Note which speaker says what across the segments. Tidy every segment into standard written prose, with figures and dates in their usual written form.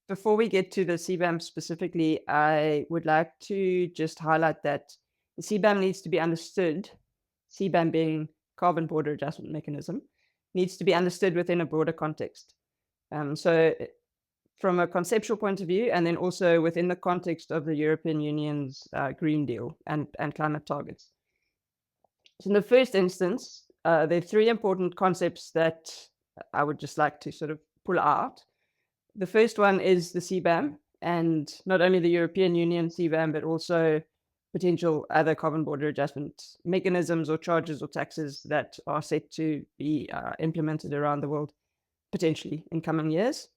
Speaker 1: Before we get to the CBAM specifically, I would like to just highlight that the CBAM needs to be understood, CBAM being carbon border adjustment mechanism, needs to be understood within a broader context. From a conceptual point of view, and then also within the context of the European Union's Green Deal and climate targets. So in the first instance, there are three important concepts that I would just like to sort of pull out. The first one is the CBAM, and not only the European Union CBAM, but also potential other carbon border adjustment mechanisms or charges or taxes that are set to be implemented around the world, potentially in coming years.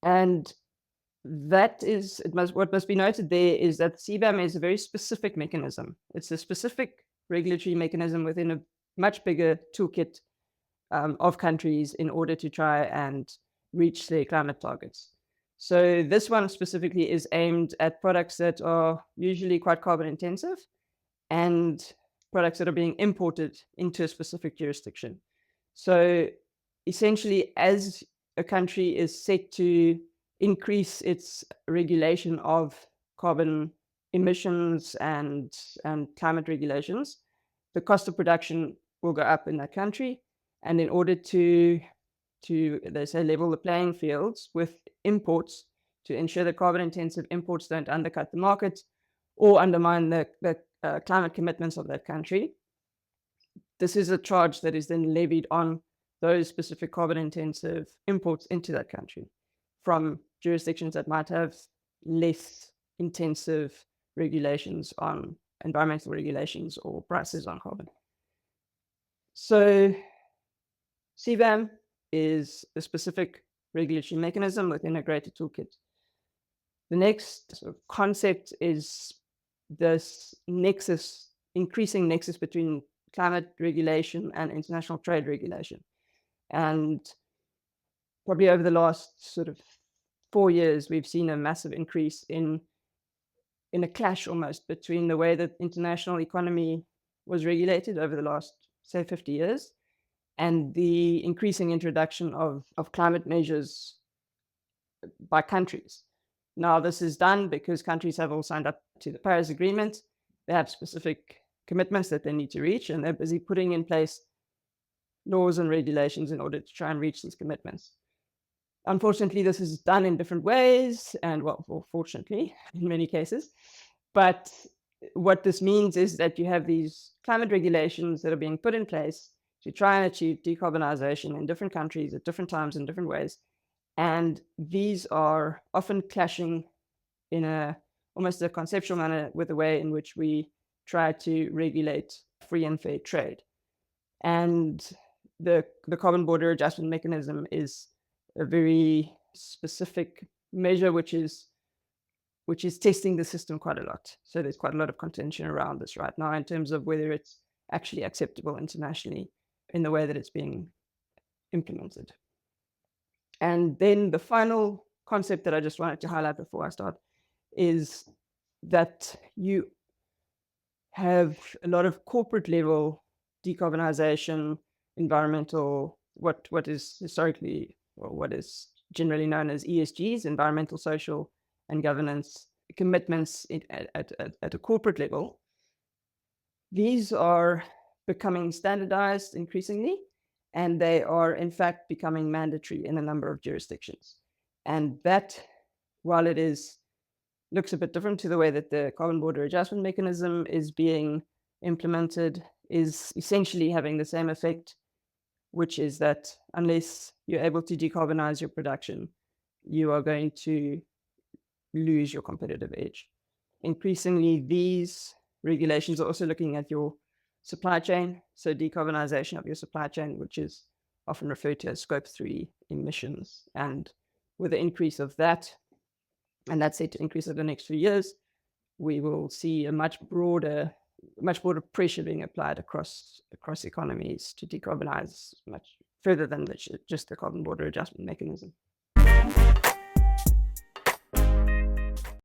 Speaker 1: And that is, what must be noted there is that CBAM is a very specific mechanism. It's a specific regulatory mechanism within a much bigger toolkit of countries in order to try and reach their climate targets. So this one specifically is aimed at products that are usually quite carbon intensive and products that are being imported into a specific jurisdiction. So essentially, as a country is set to increase its regulation of carbon emissions and climate regulations, the cost of production will go up in that country. And in order to they say, level the playing fields with imports to ensure that carbon intensive imports don't undercut the market or undermine the climate commitments of that country, this is a charge that is then levied on those specific carbon intensive imports into that country from jurisdictions that might have less intensive regulations on environmental regulations or prices on carbon. So CBAM is a specific regulatory mechanism within a greater toolkit. The next sort of concept is this nexus, increasing nexus between climate regulation and international trade regulation. And probably over the last sort of 4 years, we've seen a massive increase in a clash almost between the way that international economy was regulated over the last, say, 50 years and the increasing introduction of climate measures by countries. Now, this is done because countries have all signed up to the Paris Agreement. They have specific commitments that they need to reach, and they're busy putting in place laws and regulations in order to try and reach these commitments. Unfortunately, this is done in different ways, and well, fortunately, in many cases. But what this means is that you have these climate regulations that are being put in place to try and achieve decarbonisation in different countries at different times in different ways. And these are often clashing in almost a conceptual manner with the way in which we try to regulate free and fair trade. And the carbon border adjustment mechanism is a very specific measure which is testing the system quite a lot. So there's quite a lot of contention around this right now in terms of whether it's actually acceptable internationally in the way that it's being implemented. And then the final concept that I just wanted to highlight before I start is that you have a lot of corporate level decarbonisation, environmental, what is historically, or what is generally known as ESGs, environmental, social, and governance commitments at a corporate level. These are becoming standardized increasingly, and they are in fact becoming mandatory in a number of jurisdictions. And that, while it looks a bit different to the way that the carbon border adjustment mechanism is being implemented, is essentially having the same effect, which is that unless you're able to decarbonize your production, you are going to lose your competitive edge. Increasingly, these regulations are also looking at your supply chain, so decarbonization of your supply chain, which is often referred to as Scope 3 emissions. And with the increase of that, and that's set to increase over the next few years, we will see a much broader pressure being applied across economies to decarbonize much further than just the carbon border adjustment mechanism.